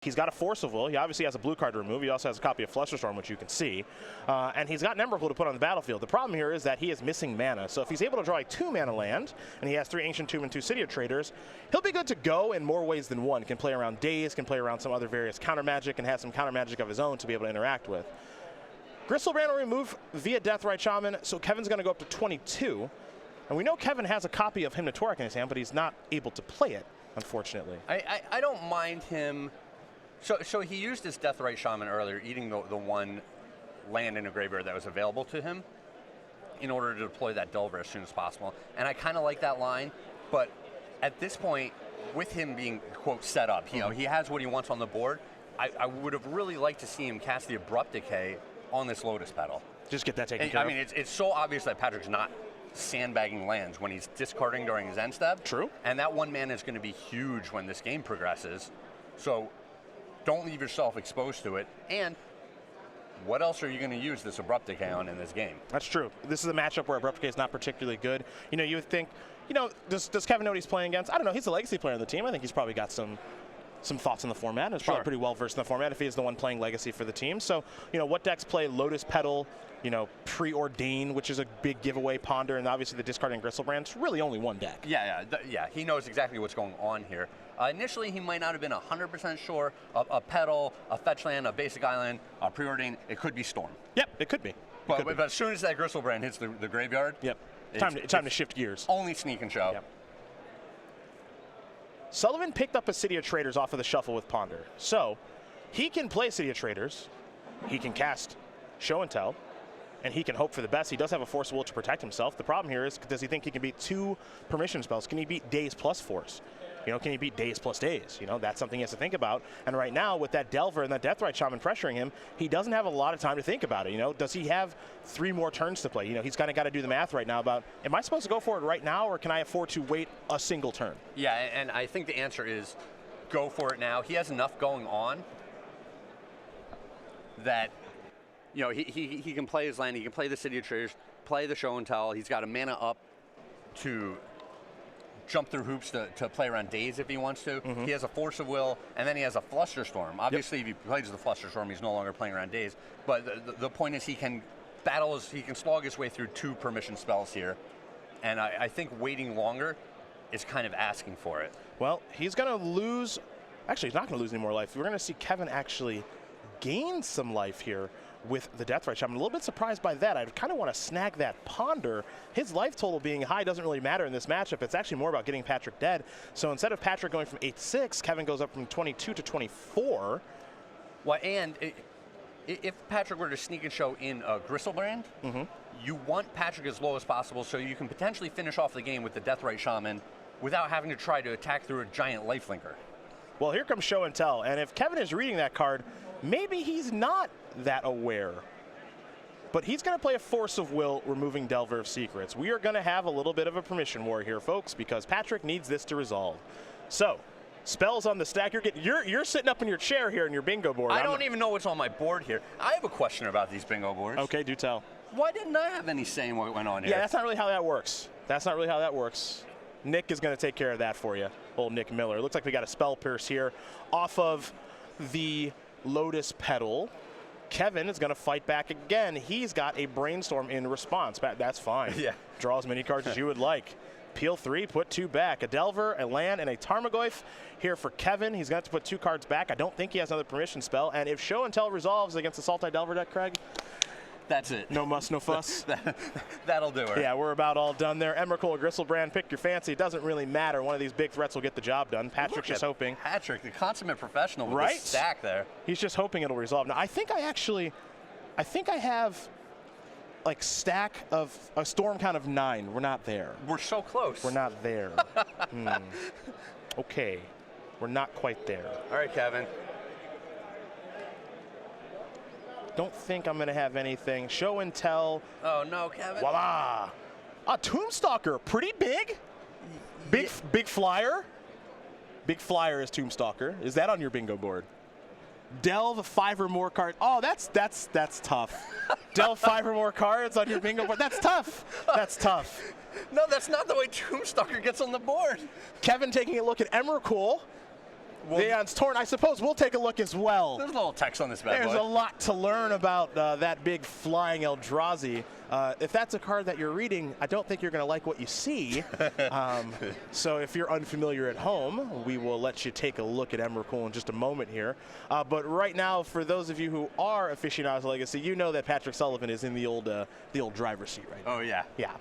He's got a Force of Will. He obviously has a blue card to remove. He also has a copy of Flusterstorm, which you can see. And he's got an Emrakul to put on the battlefield. The problem here is that he is missing mana. So if he's able to draw a 2-mana land, and he has 3 Ancient Tomb and 2 City of Traders, he'll be good to go in more ways than one. Can play around Daze, can play around some other various counter magic, and has some counter magic of his own to be able to interact with. Gristlebrand will remove via Deathrite Shaman, so Kevin's going to go up to 22. And we know Kevin has a copy of Hymnatoric in his hand, but he's not able to play it, unfortunately. I don't mind him. So he used his Deathrite Shaman earlier, eating the one land in a graveyard that was available to him in order to deploy that Delver as soon as possible. And I kind of like that line, but at this point, with him being, quote, set up, you know, he has what he wants on the board, I would have really liked to see him cast the Abrupt Decay on this Lotus Petal. Just get that taken care of. I mean, it's so obvious that Patrick's not sandbagging lands when he's discarding during his end step. True. And that 1 mana is going to be huge when this game progresses. So don't leave yourself exposed to it. And what else are you going to use this Abrupt Decay on in this game? That's true. This is a matchup where Abrupt Decay is not particularly good. You know, you would think, you know, does Kevin know what he's playing against? I don't know. He's a legacy player on the team. I think he's probably got some thoughts on the format, and is probably pretty well versed in the format if he is the one playing Legacy for the team. So, you know, what decks play Lotus Petal, you know, Preordain, which is a big giveaway, Ponder, and obviously the discarding Gristlebrand. It's really only one deck. Yeah. He knows exactly what's going on here. Initially, he might not have been 100% sure. A Petal, a Fetch Land, a Basic Island, a Preordain, it could be Storm. Yep, it could be. But as soon as that Gristlebrand hits the graveyard, yep, time to shift gears. Only Sneak and Show. Yep. Sullivan picked up a City of Traders off of the shuffle with Ponder. So he can play City of Traders, he can cast Show and Tell, and he can hope for the best. He does have a Force of Will to protect himself. The problem here is, does he think he can beat 2 permission spells? Can he beat Daze plus Force? You know, can he beat Daze plus Daze? You know, that's something he has to think about. And right now, with that Delver and that Deathrite Shaman pressuring him, he doesn't have a lot of time to think about it. You know, does he have 3 more turns to play? You know, he's kind of got to do the math right now about, am I supposed to go for it right now, or can I afford to wait a single turn? Yeah, and I think the answer is go for it now. He has enough going on that, you know, he can play his land, he can play the City of Traders, play the Show and Tell. He's got a mana up to jump through hoops to play around Daze if he wants to. Mm-hmm. He has a Force of Will, and then he has a Flusterstorm. Obviously, if he plays the Flusterstorm, he's no longer playing around Daze. But the point is he can he can slog his way through 2 permission spells here. And I think waiting longer is kind of asking for it. Well, he's going to lose. Actually, he's not going to lose any more life. We're going to see Kevin actually gain some life here with the Deathrite Shaman. I'm a little bit surprised by that. I kind of want to snag that Ponder. His life total being high doesn't really matter in this matchup. It's actually more about getting Patrick dead. So instead of Patrick going from 8-6, Kevin goes up from 22 to 24. Well, and if Patrick were to Sneak and Show in a Gristlebrand, you want Patrick as low as possible so you can potentially finish off the game with the Deathrite Shaman without having to try to attack through a giant lifelinker. Well, here comes Show and Tell. And if Kevin is reading that card, maybe he's not that aware. But he's going to play a Force of Will, removing Delver of Secrets. We are going to have a little bit of a permission war here, folks, because Patrick needs this to resolve. So, spells on the stack. You're sitting up in your chair here in your bingo board. I don't even know what's on my board here. I have a question about these bingo boards. Okay, do tell. Why didn't I have any say in what went on here? Yeah, that's not really how that works. That's not really how that works. Nick is going to take care of that for you, old Nick Miller. It looks like we got a Spell Pierce here off of the Lotus Petal. Kevin is going to fight back again. He's got a Brainstorm in response. That's fine. Yeah. Draw as many cards as you would like. Peel 3, put 2 back. A Delver, a land, and a Tarmogoyf here for Kevin. He's going to have to put 2 cards back. I don't think he has another permission spell. And if Show and Tell resolves against the Sultai Delver deck, Craig, that's it. No muss, no fuss. That'll do it. Yeah, we're about all done there. Emrakul or Gristlebrand, pick your fancy. It doesn't really matter. One of these big threats will get the job done. Patrick's just hoping. Patrick, the consummate professional with right? the stack there. He's just hoping it'll resolve. Now, I think I have like stack of a storm count of 9. We're not there. We're so close. We're not there. Okay. We're not quite there. All right, Kevin. Don't think I'm going to have anything. Show and Tell. Oh, no, Kevin. Voila. A Tombstalker. Pretty big. Big flyer. Big flyer is Tombstalker. Is that on your bingo board? Delve 5 or more cards. Oh, that's tough. Delve 5 or more cards on your bingo board. That's tough. That's tough. No, that's not the way Tombstalker gets on the board. Kevin taking a look at Emrakul. the Aeon's Torn. I suppose we'll take a look as well. There's a little text on this bad There's boy. a lot to learn about that big flying Eldrazi. If that's a card that you're reading, I don't think you're going to like what you see. So if you're unfamiliar at home, we will let you take a look at Emrakul in just a moment here. But right now, for those of you who are aficionados of Legacy, you know that Patrick Sullivan is in the old driver's seat right now. Oh, yeah. Yeah.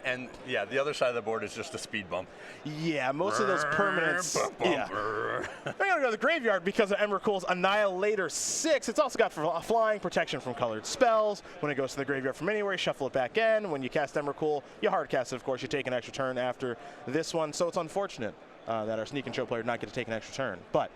And yeah, the other side of the board is just a speed bump. Yeah, most of those permanents. Yeah. We're going to go to the graveyard because of Emrakul's Annihilator 6. It's also got flying, protection from colored spells. When it goes to the graveyard from anywhere, you shuffle it back in. When you cast Emrakul, you hard cast it, of course. You take an extra turn after this one. So it's unfortunate that our Sneak and Show player did not get to take an extra turn. But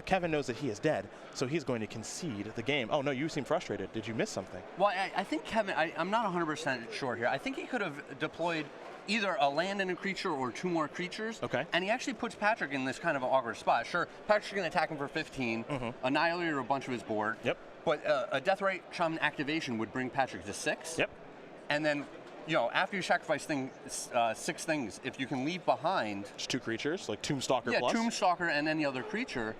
Kevin knows that he is dead, so he's going to concede the game. Oh, no, you seem frustrated. Did you miss something? Well, I think Kevin, I'm not 100% sure here. I think he could have deployed either a land and a creature or 2 more creatures. Okay. And he actually puts Patrick in this kind of an awkward spot. Sure, Patrick's going to attack him for 15, annihilate a bunch of his board. Yep. But a Deathrite Shaman activation would bring Patrick to 6. Yep. And then, you know, after you sacrifice 6 things, if you can leave behind... Just 2 creatures, like Tombstalker plus? Yeah, Tombstalker and any other creature.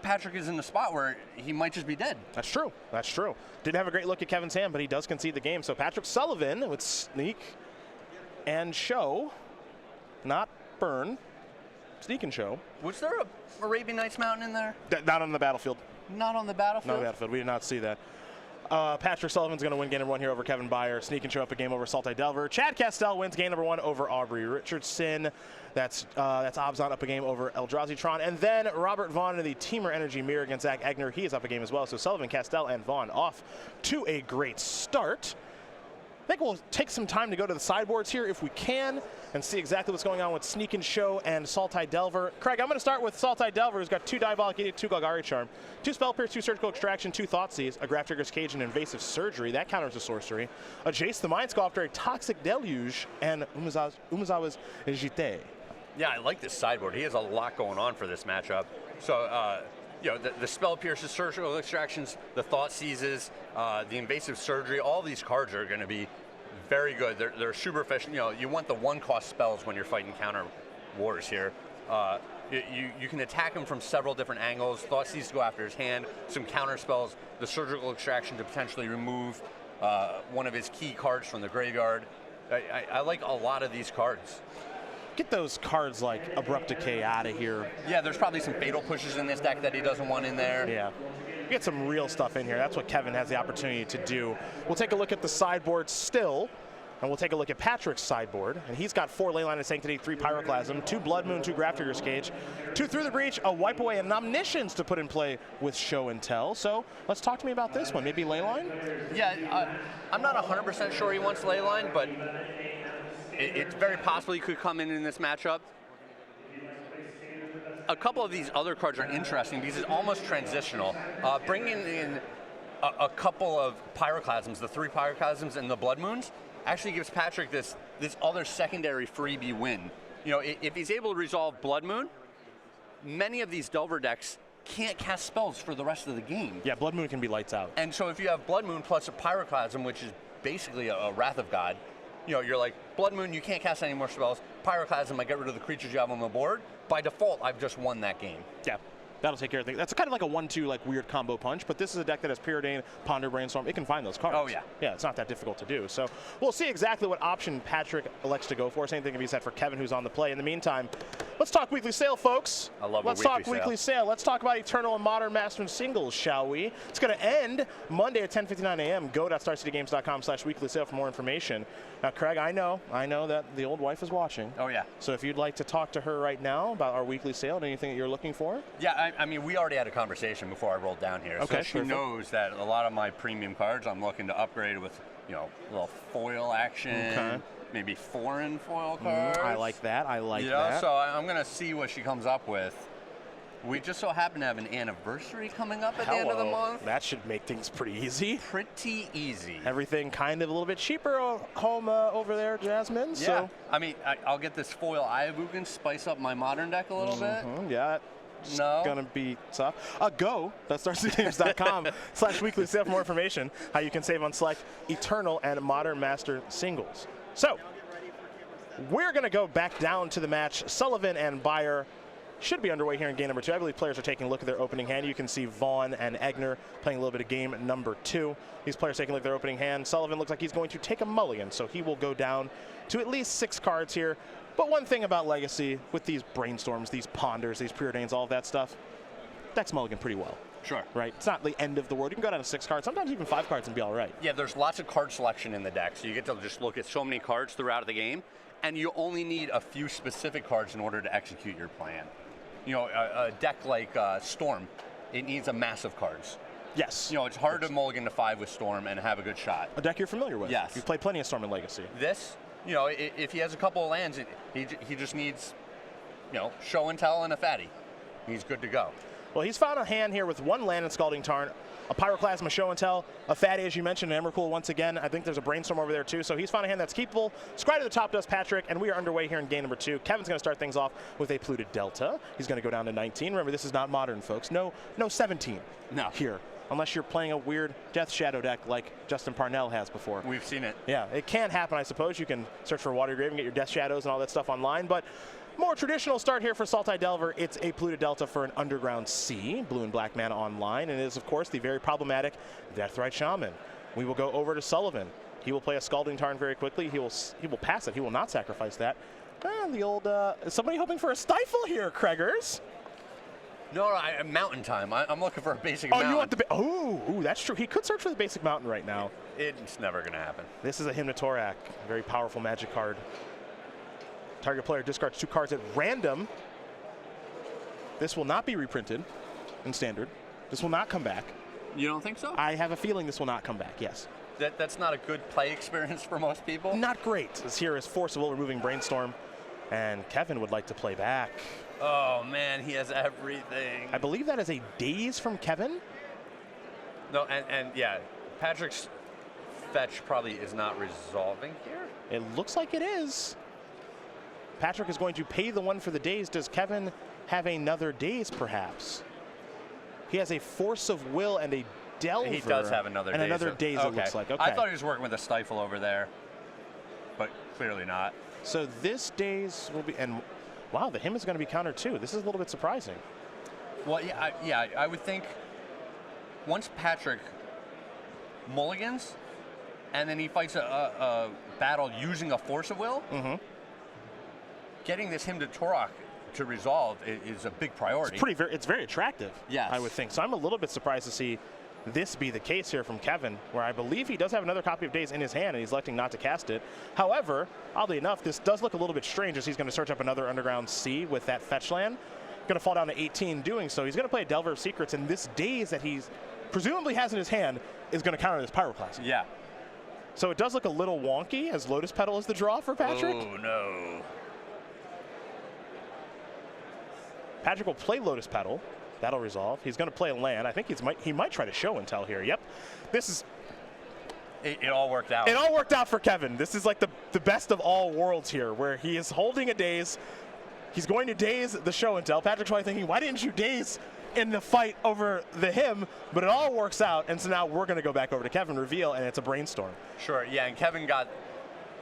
Patrick is in the spot where he might just be dead. That's true. That's true. Didn't have a great look at Kevin's hand, but he does concede the game. So Patrick Sullivan with Sneak and Show, not Burn. Sneak and Show. Was there a Arabian Nights Mountain in there? Not on the battlefield. Not on the battlefield? Not on the battlefield. We did not see that. Patrick Sullivan's going to win game number 1 here over Kevin Baier. Sneak and Show up a game over Sultai Delver. Chad Kastel wins game number 1 over Aubrey Richardson. That's Obzon up a game over Eldrazi Tron. And then Robert Vaughan in the Teamer Energy mirror against Zach Egner. He is up a game as well. So Sullivan, Kastel, and Vaughan off to a great start. I think we'll take some time to go to the sideboards here if we can and see exactly what's going on with Sneak and Show and Sultai Delver. Craig, I'm going to start with Sultai Delver, who's got 2 Diabolic Edict, 2 Golgari Charm, 2 Spell Pierce, 2 Surgical Extraction, 2 Thoughtseize, a Graph Trigger's Cage, and Invasive Surgery. That counters the sorcery. A Jace the Mind Sculptor, a Toxic Deluge, and Umezawa's Jite. Yeah, I like this sideboard. He has a lot going on for this matchup. So, you know, the Spell Pierces, Surgical Extractions, the Thought Seizes, the Invasive Surgery, all these cards are going to be very good. They're super efficient. You know, you want the 1-cost spells when you're fighting counter wars here. You can attack him from several different angles. Thought Seize to go after his hand. Some counter spells. The Surgical Extraction to potentially remove one of his key cards from the graveyard. I like a lot of these cards. Get those cards like Abrupt Decay out of here. Yeah, there's probably some Fatal Pushes in this deck that he doesn't want in there. Yeah. Get some real stuff in here. That's what Kevin has the opportunity to do. We'll take a look at the sideboard still, and we'll take a look at Patrick's sideboard. And he's got 4 Leyline of Sanctity, 3 Pyroclasm, 2 Blood Moon, 2 Graph Trigger's Cage, 2 Through the Breach, a Wipe Away, and Omniscience to put in play with Show and Tell. So let's talk to me about this one. Maybe Leyline? Yeah, I'm not 100% sure he wants Leyline, but it's very possible he could come in this matchup. A couple of these other cards are interesting because it's almost transitional. Bringing in a couple of Pyroclasms, the 3 Pyroclasms and the Blood Moons, actually gives Patrick this other secondary freebie win. You know, if he's able to resolve Blood Moon, many of these Delver decks can't cast spells for the rest of the game. Yeah, Blood Moon can be lights out. And so if you have Blood Moon plus a Pyroclasm, which is basically a Wrath of God, you know, you're like, Blood Moon, you can't cast any more spells. Pyroclasm, I get rid of the creatures you have on the board. By default, I've just won that game. Yeah, that'll take care of things. That's kind of like a 1-2 like weird combo punch, but this is a deck that has Preordain, Ponder, Brainstorm. It can find those cards. Oh, yeah. Yeah, it's not that difficult to do. So we'll see exactly what option Patrick elects to go for. Same thing can be said for Kevin, who's on the play. In the meantime, let's talk weekly sale, folks. I love Let's talk weekly sale. Let's talk about Eternal and Modern Master and Singles, shall we? It's going to end Monday at 10:59 a.m. Go.starcitygames.com/weekly sale for more information. Now, Craig, I know that the old wife is watching. Oh, yeah. So if you'd like to talk to her right now about our weekly sale and anything that you're looking for. Yeah, I mean, we already had a conversation before I rolled down here. Okay, so she knows that a lot of my premium cards I'm looking to upgrade with, you know, a little foil action, maybe foreign foil cards. I like that. I like you know, that. So I'm going to see what she comes up with. We just so happen to have an anniversary coming up at the end of the month. That should make things pretty easy. Pretty easy. Everything kind of a little bit cheaper home over there, Jasmine. Yeah. So. I mean, I'll get this foil Ayavugan, spice up my modern deck a little bit. Yeah. It's gonna be tough. Go. That's starcitygames.com/weekly sale for more information. How you can save on select Eternal and Modern Master singles. So we're gonna go back down to the match. Sullivan and Baier should be underway here in game number 2. I believe players are taking a look at their opening hand. You can see Vaughan and Egner playing a little bit of game number 2. These players taking a look at their opening hand. Sullivan looks like he's going to take a mulligan, so he will go down to at least 6 cards here. But one thing about Legacy, with these brainstorms, these ponders, these preordains, all of that stuff, decks mulligan pretty well. Sure. Right? It's not the end of the world. You can go down to 6 cards, sometimes even 5 cards and be all right. Yeah, there's lots of card selection in the deck, so you get to just look at so many cards throughout the game, and you only need a few specific cards in order to execute your plan. You know, a deck like Storm, it needs a mass of cards. Yes. You know, it's hard to mulligan to 5 with Storm and have a good shot. A deck you're familiar with. Yes. You've played plenty of Storm in Legacy. This, you know, if he has a couple of lands, he just needs, you know, show and tell and a fatty. He's good to go. Well, he's found a hand here with 1 land in Scalding Tarn, a Pyroclasm, a Show and Tell, a Fatty, as you mentioned, an Emrakul once again. I think there's a Brainstorm over there too. So he's found a hand that's keepable. Scry to the top does Patrick, and we are underway here in game number 2. Kevin's going to start things off with a Polluted Delta. He's going to go down to 19. Remember, this is not Modern, folks. No 17 here. Unless you're playing a weird Death Shadow deck like Justin Parnell has before. We've seen it. Yeah, it can happen, I suppose. You can search for Water Grave and get your Death Shadows and all that stuff online. But more traditional start here for Sultai Delver. It's a Polluted Delta for an Underground Sea, blue and black mana online. And it is, of course, the very problematic Deathrite Shaman. We will go over to Sullivan. He will play a Scalding Tarn very quickly. He will pass it. He will not sacrifice that. And the old, is somebody hoping for a Stifle here, Craigers? No, Mountain Time. I'm looking for a basic mountain. You want the ooh, that's true. He could search for the basic mountain right now. It's never going to happen. This is a Hymn to Torak, a very powerful magic card. Target player discards 2 cards at random. This will not be reprinted in Standard. This will not come back. You don't think so? I have a feeling this will not come back, yes. That's not a good play experience for most people? Not great. This here is Forcible, removing Brainstorm. And Kevin would like to play back. Oh, man, he has everything. I believe that is a Daze from Kevin. No, and yeah, Patrick's fetch probably is not resolving here. It looks like it is. Patrick is going to pay the 1 for the Daze. Does Kevin have another Daze, perhaps? He has a Force of Will and a Delver. He does have another Daze. And another Daze, okay. It looks like. Okay. I thought he was working with a Stifle over there, but clearly not. So this Daze will be, and wow, the Hymn is going to be countered too. This is a little bit surprising. Well, yeah, I would think once Patrick mulligans, and then he fights a battle using a Force of Will, getting this Hymn to Torak to resolve is a big priority. It's very attractive. Yes. I would think. So I'm a little bit surprised to see this be the case here from Kevin, where I believe he does have another copy of Daze in his hand, and he's electing not to cast it. However, oddly enough, this does look a little bit strange, as he's going to search up another Underground Sea with that fetch land. Going to fall down to 18 doing so. He's going to play a Delver of Secrets, and this Daze that he's presumably has in his hand is going to counter this Pyroclasm. Yeah. So it does look a little wonky, as Lotus Petal is the draw for Patrick. Oh, no. Patrick will play Lotus Petal. That'll resolve. He's going to play a land. I think he might try to Show and Tell here. Yep. This is... It all worked out. It all worked out for Kevin. This is like the best of all worlds here, where he is holding a Daze. He's going to Daze the Show and Tell. Patrick's probably thinking, why didn't you Daze in the fight over the Hymn? But it all works out, and so now we're going to go back over to Kevin, reveal, and it's a Brainstorm. Sure, yeah, and Kevin got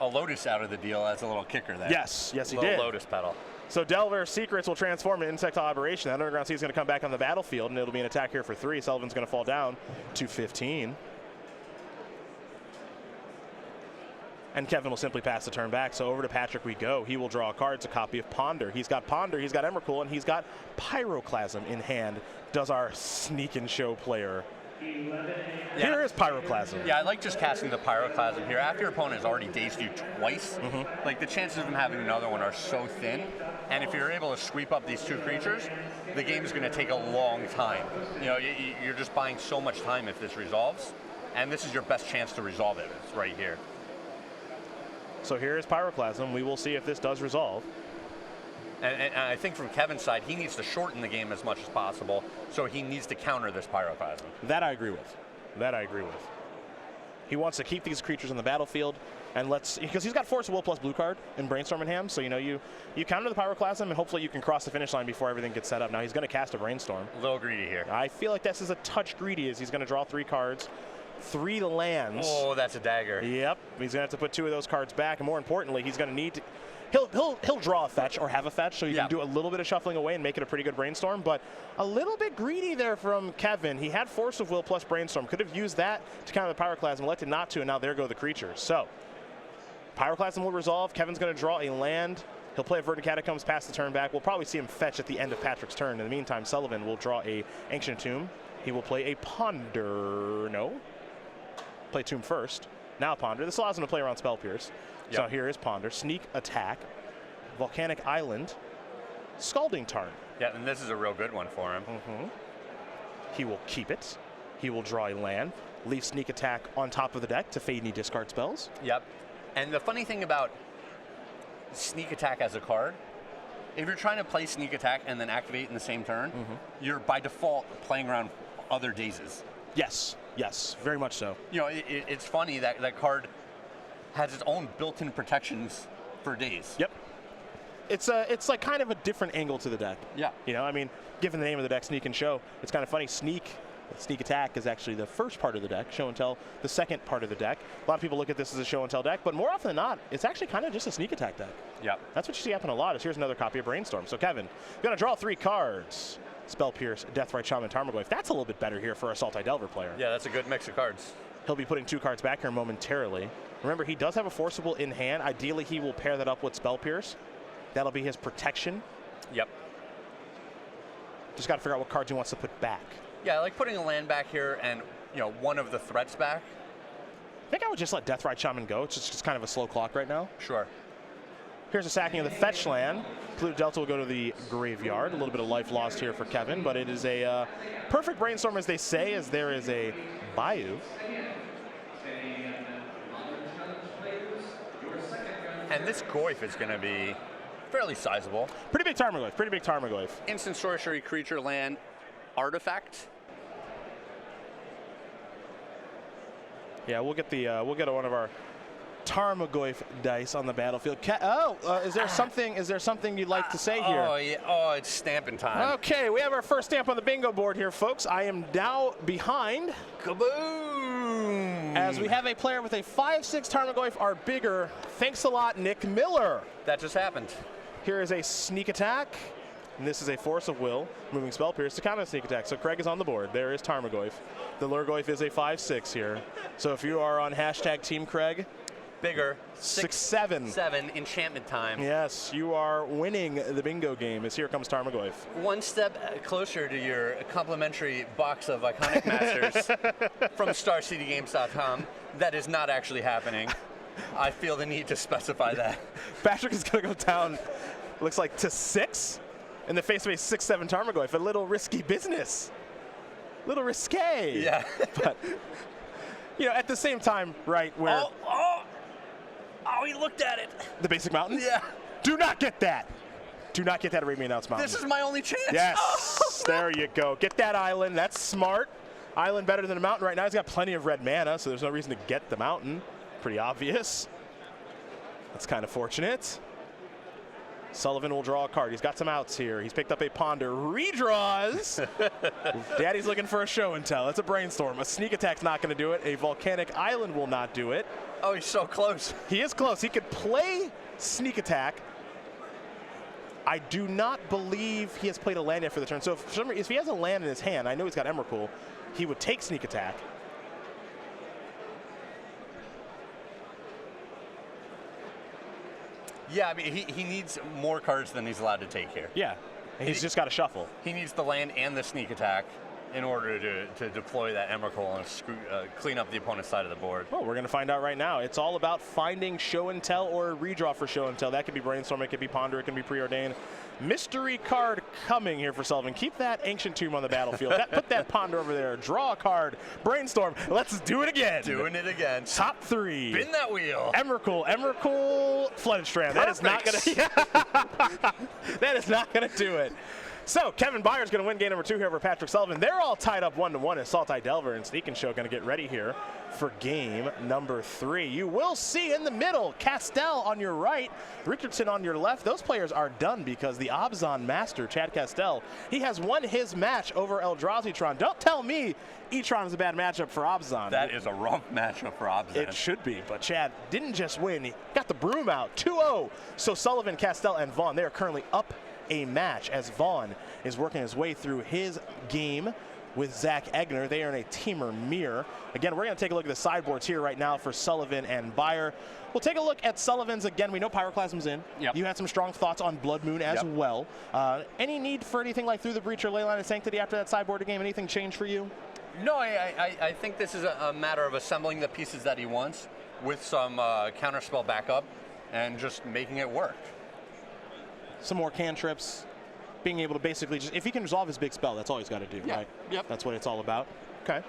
a Lotus out of the deal as a little kicker there. Yes, he did. Lotus Petal. So Delver Secrets will transform into Insectile Aberration. That Underground Sea is going to come back on the battlefield, and it'll be an attack here for 3. Sullivan's going to fall down to 15. And Kevin will simply pass the turn back. So over to Patrick we go. He will draw a card. It's a copy of Ponder. He's got Ponder, he's got Emrakul, and he's got Pyroclasm in hand. Does our sneak and show player. Yeah. Here is Pyroclasm. Yeah, I like just casting the Pyroclasm here. After your opponent has already dazed you twice, like the chances of him having another one are so thin. And if you're able to sweep up these 2 creatures, the game is going to take a long time. You know, you're just buying so much time if this resolves. And this is your best chance to resolve it. It's right here. So here is Pyroclasm. We will see if this does resolve. And I think from Kevin's side, he needs to shorten the game as much as possible, so he needs to counter this Pyroclasm. That I agree with. He wants to keep these creatures on the battlefield, and because he's got Force of Will plus blue card in Brainstorm in hand, so you counter the Pyroclasm, and hopefully you can cross the finish line before everything gets set up. Now he's going to cast a Brainstorm. A little greedy here. I feel like this is a touch greedy, as he's going to draw 3 cards. 3 lands. Oh, that's a dagger. Yep. He's going to have to put 2 of those cards back, and more importantly, he's going to need He'll draw a fetch or have a fetch, so you Yeah. can do a little bit of shuffling away and make it a pretty good brainstorm. But a little bit greedy there from Kevin. He had Force of Will plus brainstorm. Could have used that to counter the Pyroclasm, elected not to, and now there go the creatures. So Pyroclasm will resolve. Kevin's going to draw a land. He'll play a Verdant Catacombs, pass the turn back. We'll probably see him fetch at the end of Patrick's turn. In the meantime, Sullivan will draw a Ancient Tomb. He will play a Ponder. No. Play Tomb first. Now Ponder. This allows him to play around Spell Pierce. Yep. So here is Ponder. Sneak Attack. Volcanic Island. Scalding Tarn. Yeah, and this is a real good one for him. He will keep it. He will draw a land. Leave Sneak Attack on top of the deck to fade any discard spells. Yep. And the funny thing about Sneak Attack as a card, if you're trying to play Sneak Attack and then activate in the same turn, you're by default playing around other dazes. Yes, yes, very much so. You know, it's funny that that card has its own built-in protections for daze. Yep. It's like kind of a different angle to the deck. Yeah. You know, I mean, given the name of the deck, Sneak and Show, it's kind of funny. Sneak Attack is actually the first part of the deck. Show and Tell, the second part of the deck. A lot of people look at this as a Show and Tell deck, but more often than not, it's actually kind of just a Sneak Attack deck. Yeah. That's what you see happen a lot. Is here's another copy of Brainstorm. So Kevin, gonna draw 3 cards. Spell Pierce, Deathrite Shaman, Tarmogoyf. That's a little bit better here for a Sultai Delver player. Yeah, that's a good mix of cards. He'll be putting 2 cards back here momentarily. Remember, he does have a Forcible in hand. Ideally, he will pair that up with Spell Pierce. That'll be his protection. Yep. Just got to figure out what cards he wants to put back. Yeah, like putting a land back here and, you know, one of the threats back. I think I would just let Deathrite Shaman go. It's just kind of a slow clock right now. Sure. Here's a sacking of the fetch land. Polluted Delta will go to the graveyard. A little bit of life lost here for Kevin, but it is a perfect brainstorm, as they say, as there is a Bayou. And this Goyf is going to be fairly sizable. Pretty big Tarmogoyf, pretty big Tarmogoyf. Instant sorcery, creature, land, artifact. Yeah, we'll get one of our Tarmogoyf dice on the battlefield. Is there something you'd like to say here? Oh yeah, oh, it's stamping time. Okay, we have our first stamp on the bingo board here, folks. I am now behind. Kaboom! As we have a player with a 5/6 Tarmogoyf or bigger. Thanks a lot, Nick Miller. That just happened. Here is a Sneak Attack, and this is a Force of Will, moving Spell Pierce to counter Sneak Attack. So Craig is on the board. There is Tarmogoyf. The Lurgoyf is a 5/6 here. So if you are on hashtag Team Craig, Bigger. 6/7. 7 enchantment time. Yes, you are winning the bingo game as here comes Tarmogoyf. One step closer to your complimentary box of Iconic Masters from StarCityGames.com. That is not actually happening. I feel the need to specify that. Patrick is going to go down, looks like, to 6 in the face of a 6/7 Tarmogoyf. A little risky business. Little risque. Yeah. But, you know, at the same time, right, where... Oh, he looked at it. The basic mountain? Yeah. Do not get that. Do not get that Arabian Nights mountain. This is my only chance. Yes. Oh, there you go. Get that island. That's smart. Island better than a mountain right now. He's got plenty of red mana, so there's no reason to get the mountain. Pretty obvious. That's kind of fortunate. Sullivan will draw a card. He's got some outs here. He's picked up a Ponder. Redraws. Daddy's looking for a Show and Tell. That's a Brainstorm. A Sneak Attack's not going to do it. A Volcanic Island will not do it. Oh, he's so close. He is close. He could play Sneak Attack. I do not believe he has played a land yet for the turn. So if he has a land in his hand, I know he's got Emrakul, he would take Sneak Attack. Yeah, I mean, he needs more cards than he's allowed to take here. Yeah, he's just got to shuffle. He needs the land and the Sneak Attack in order to deploy that Emrakul and clean up the opponent's side of the board. Well, we're going to find out right now. It's all about finding Show and Tell or redraw for Show and Tell. That could be Brainstorm, it could be Ponder, it can be Preordained. Mystery card coming here for Sullivan. Keep that Ancient Tomb on the battlefield. Put that Ponder over there. Draw a card. Brainstorm. Let's do it again. Doing it again. Top 3. Spin that wheel. Emrakul, Flooded Strand. That is not going to. That is not going to do it. So Kevin Baier's going to win game number 2 here over Patrick Sullivan. They're all tied up 1-1 as Salty Delver and Sneak and Show going to get ready here for game number 3. You will see in the middle, Kastel on your right, Richardson on your left. Those players are done because the Obzon master, Chad Kastel, he has won his match over Eldrazi-tron. Don't tell me E-Tron is a bad matchup for Obzon. That is a rough matchup for Obzon. It should be, but Chad didn't just win. He got the broom out, 2-0. So Sullivan, Kastel, and Vaughan, they are currently up a match as Vaughan is working his way through his game with Zach Egner. They are in a teamer mirror. Again, we're going to take a look at the sideboards here right now for Sullivan and Baier. We'll take a look at Sullivan's again. We know Pyroclasm's in. Yep. You had some strong thoughts on Blood Moon as well. Any need for anything like Through the Breach or Leyline of Sanctity after that sideboard game? Anything change for you? No, I think this is a matter of assembling the pieces that he wants with some counterspell backup and just making it work. Some more cantrips, being able to basically just, if he can resolve his big spell, that's all he's got to do, right? Yep. That's what it's all about. Okay.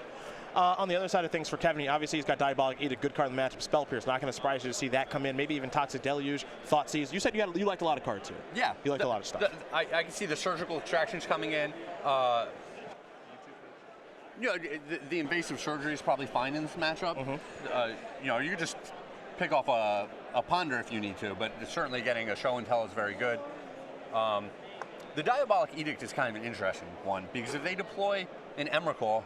On the other side of things for Kevin, obviously he's got Diabolic Edict, good card in the matchup, Spell Pierce. Not going to surprise you to see that come in. Maybe even Toxic Deluge, Thoughtseize. You said you liked a lot of cards here. Yeah. You liked a lot of stuff. I can see the surgical extractions coming in. The invasive surgery is probably fine in this matchup. You can just pick off a Ponder if you need to, but certainly getting a Show and Tell is very good. The Diabolic Edict is kind of an interesting one because if they deploy an Emrakul,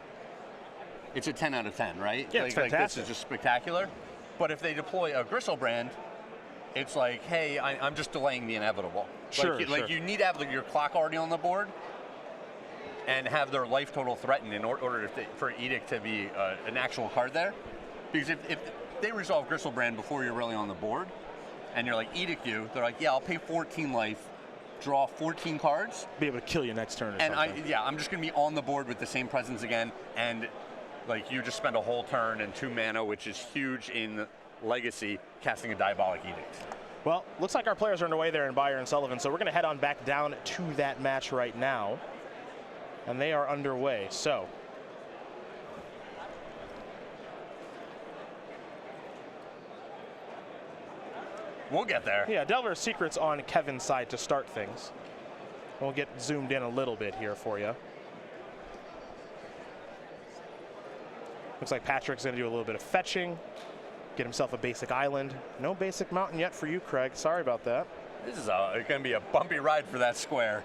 it's a 10 out of 10, right? Yeah, it's fantastic. This is just spectacular. But if they deploy a Gristlebrand, it's like, hey, I'm just delaying the inevitable. Sure, Like you need to have your clock already on the board and have their life total threatened in order for Edict to be an actual card there. Because if they resolve Gristlebrand before you're really on the board, and you're like, Edict you, they're like, yeah, I'll pay 14 life, draw 14 cards. Be able to kill you next turn or and something. I'm just going to be on the board with the same presence again, and like you just spend a whole turn and 2 mana, which is huge in Legacy, casting a Diabolic Edict. Well, looks like our players are underway there in Baier and Sullivan, so we're going to head on back down to that match right now. And they are underway, so. We'll get there. Yeah, Delver's Secret's on Kevin's side to start things. We'll get zoomed in a little bit here for you. Looks like Patrick's going to do a little bit of fetching, get himself a basic island. No basic mountain yet for you, Craig. Sorry about that. This is going to be a bumpy ride for that square.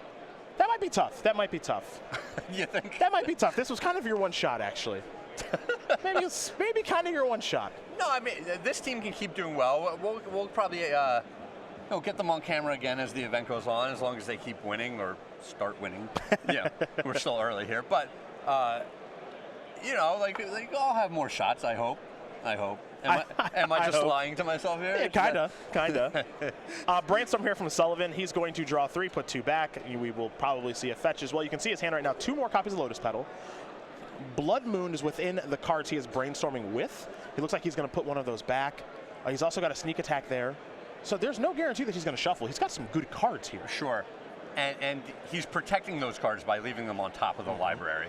That might be tough. That might be tough. You think? That might be tough. This was kind of your one shot, actually. maybe kind of your one shot. No, I mean, this team can keep doing well. We'll probably get them on camera again as the event goes on, as long as they keep winning or start winning. Yeah, we're still early here, but I'll have more shots. I hope. Am I just lying to myself here? Yeah, kinda. Brainstorm here from Sullivan. He's going to draw 3, put 2 back. We will probably see a fetch as well. You can see his hand right now. 2 more copies of Lotus Petal. Blood Moon is within the cards he is brainstorming with. He looks like he's going to put one of those back. He's also got a sneak attack there. So there's no guarantee that he's going to shuffle. He's got some good cards here. Sure. And he's protecting those cards by leaving them on top of the library.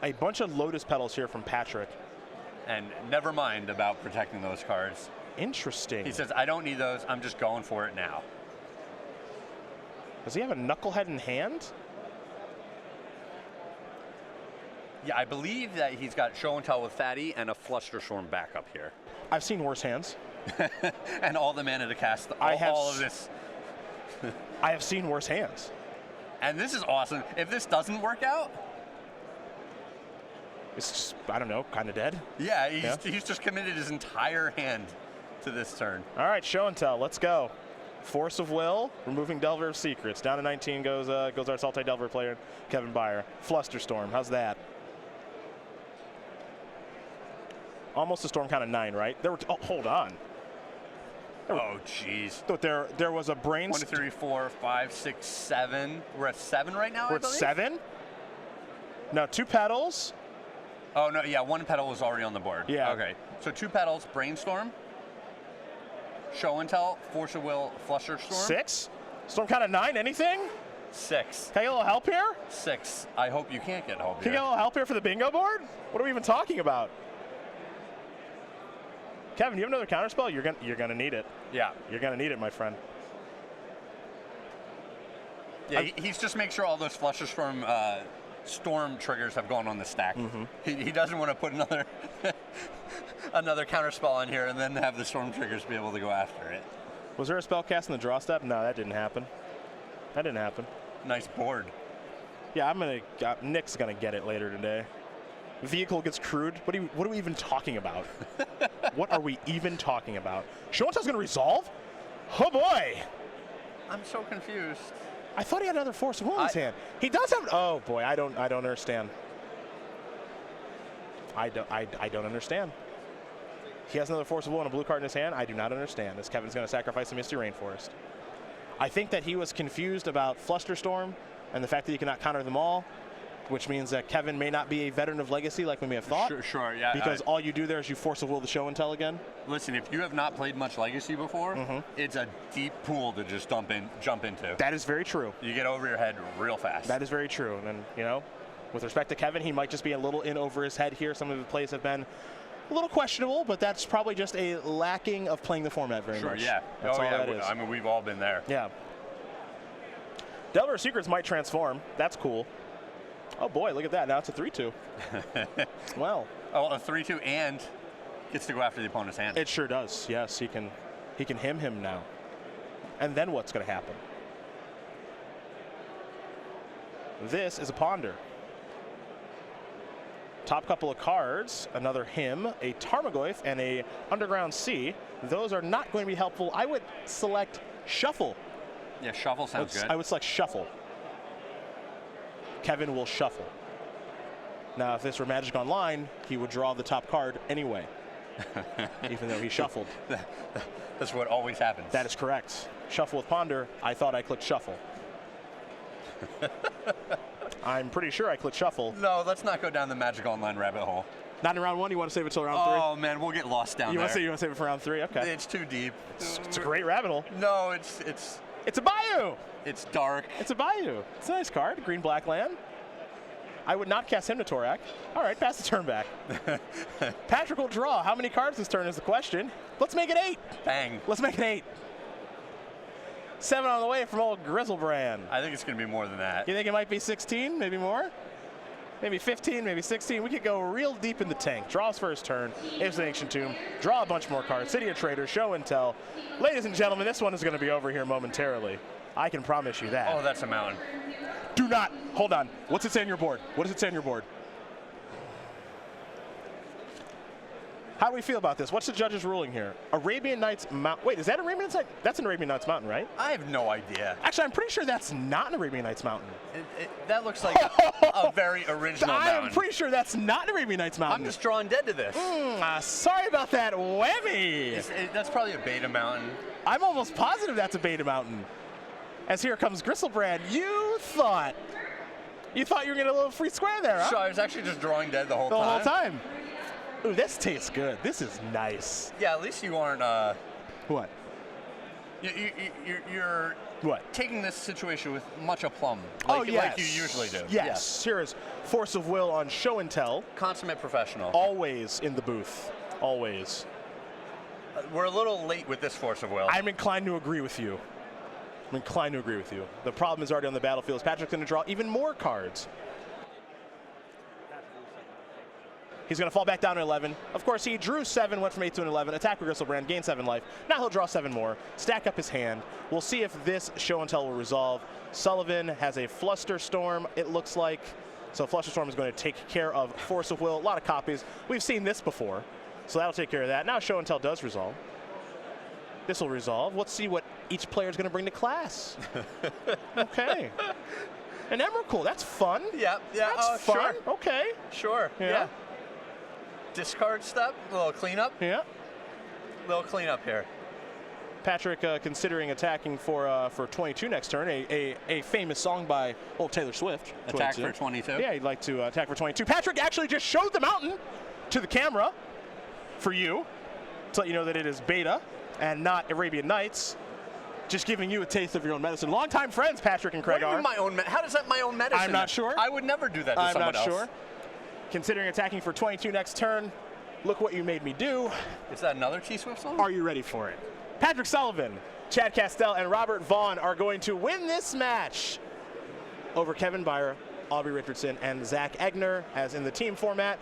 A bunch of Lotus Petals here from Patrick. And never mind about protecting those cards. Interesting. He says, I don't need those. I'm just going for it now. Does he have a Knucklehead in hand? Yeah, I believe that he's got Show and Tell with Fatty and a Flusterstorm backup here. I've seen worse hands. And all the mana to cast all of this. I have seen worse hands. And this is awesome. If this doesn't work out, it's just, I don't know, kind of dead. Yeah, he's just committed his entire hand to this turn. All right, Show and Tell, let's go. Force of Will, removing Delver of Secrets. Down to 19 goes our Salty Delver player, Kevin Baier. Flusterstorm, how's that? Almost a storm count of 9, right? Hold on. Oh, jeez. There was a brain. 1, 2, 3, 4, 5, 6, 7. We're at 7 right now. We're at 7. No, 2 petals. Oh no, yeah, 1 petal was already on the board. Yeah. Okay. So 2 petals, Brainstorm, Show and Tell, Force of Will, Flusterstorm. 6. Storm count of 9. Anything? 6. Can I get a little help here? 6. I hope you can't get help here. Can you get a little help here for the bingo board? What are we even talking about? Kevin, you have another counterspell? You're gonna need it. Yeah. You're gonna need it, my friend. Yeah, he's just make sure all those Fluster Storm triggers have gone on the stack. He doesn't want to put another another counter spell on here and then have the Storm triggers be able to go after it. Was there a spell cast in the draw step? No, that didn't happen. That didn't happen. Nice board. Yeah, Nick's gonna get it later today. Vehicle gets crewed. What are we even talking about? What are we even talking about? Show and Tell's gonna resolve? Oh boy! I'm so confused. I thought he had another Force of Will in his hand. He does have. Oh boy, I don't understand. I don't understand. He has another Force of Will and a blue card in his hand. I do not understand. As Kevin's going to sacrifice a Misty Rainforest. I think that he was confused about Flusterstorm and the fact that he cannot counter them all, which means that Kevin may not be a veteran of Legacy like we may have thought. Sure, yeah. Because all you do there is you Force of Will the Show and Tell again. Listen, if you have not played much Legacy before, it's a deep pool to just jump into. That is very true. You get over your head real fast. That is very true. And, you know, with respect to Kevin, he might just be a little in over his head here. Some of the plays have been a little questionable, but that's probably just a lacking of playing the format very much. Sure, yeah. That's all that is. I mean, we've all been there. Yeah. Delver Secrets might transform. That's cool. Oh boy, look at that. Now it's a 3-2. Well. Oh, a 3-2 and gets to go after the opponent's hand. It sure does. Yes, he can him now. And then what's going to happen? This is a Ponder. Top couple of cards, another him, a Tarmogoyf, and a Underground Sea. Those are not going to be helpful. I would select Shuffle. Yeah, Shuffle sounds good. I would select Shuffle. Kevin will shuffle. Now, if this were Magic Online, he would draw the top card anyway, even though he shuffled. That's what always happens. That is correct. Shuffle with Ponder. I thought I clicked Shuffle. I'm pretty sure I clicked Shuffle. No, let's not go down the Magic Online rabbit hole. Not in round one? You want to save it till round three? Oh, man, we'll get lost down there. You want to save it for round three? Okay. It's too deep. It's a great rabbit hole. No, it's a Bayou. It's dark. It's a Bayou. It's a nice card. Green-black land. I would not cast him to Torak. All right, pass the turn back. Patrick will draw. How many cards this turn is the question. Let's make it 8. Bang. Let's make it 8. 7 on the way from old Grizzlebrand. I think it's going to be more than that. You think it might be 16, maybe more? Maybe 15, maybe 16. We could go real deep in the tank. Draw his first turn. It's an Ancient Tomb. Draw a bunch more cards. City of Traders, Show and Tell. Ladies and gentlemen, this one is going to be over here momentarily. I can promise you that. Oh, that's a mountain. Do not. Hold on. What's it say on your board? What does it say on your board? How do we feel about this? What's the judge's ruling here? Arabian Nights Mountain. Wait, is that Arabian Nights? That's an Arabian Nights Mountain, right? I have no idea. Actually, I'm pretty sure that's not an Arabian Nights Mountain. That looks like a very original mountain. I'm pretty sure that's not an Arabian Nights Mountain. I'm just drawing dead to this. Sorry about that, Webby. That's probably a beta mountain. I'm almost positive that's a beta mountain. As here comes Grizzlebrand. You thought you were going to get a little free square there, huh? So I was actually just drawing dead the whole time. The whole time. Ooh, this tastes good. This is nice. Yeah, at least you aren't. What? You're what? Taking this situation with much aplomb. Like you usually do. Yes. Here is Force of Will on Show and Tell. Consummate professional. Always in the booth. Always. We're a little late with this Force of Will. I'm inclined to agree with you. The problem is already on the battlefield. Patrick's going to draw even more cards. He's going to fall back down to 11. Of course, he drew 7, went from 8 to an 11. Attack with Grizzlebrand, gained 7 life. Now he'll draw 7 more, stack up his hand. We'll see if this Show and Tell will resolve. Sullivan has a Flusterstorm, it looks like. So Flusterstorm is going to take care of Force of Will. A lot of copies. We've seen this before, so that'll take care of that. Now Show and Tell does resolve. This will resolve. Let's see what each player is going to bring to class. Okay. An Emrakul, that's fun. Yeah. That's fun. Sure. Okay. Sure. Yeah. Discard step, a little cleanup. Yeah. Little cleanup here. Patrick considering attacking for 22 next turn. A famous song by old Taylor Swift. Attack for 22. Yeah, he'd like to attack for 22. Patrick actually just showed the mountain to the camera for you to let you know that it is beta and not Arabian Nights. Just giving you a taste of your own medicine. Longtime friends, Patrick and Craig are. How does that my own medicine? I'm not sure. I would never do that to someone else. I'm not sure. Considering attacking for 22 next turn, look what you made me do. Is that another T-Swift song? Are you ready for it? Patrick Sullivan, Chad Kastel, and Robert Vaughan are going to win this match over Kevin Baier, Aubrey Richardson, and Zach Egner, as in the team format.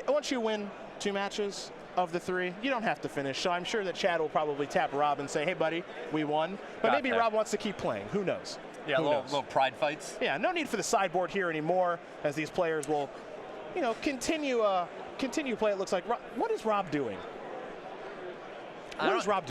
Once you win 2 matches of the 3, you don't have to finish. So I'm sure that Chad will probably tap Rob and say, hey, buddy, we won. But maybe Rob wants to keep playing. Who knows? Yeah, little pride fights. Yeah, no need for the sideboard here anymore, as these players will, continue play. It looks like. What is Rob doing? What is Rob doing?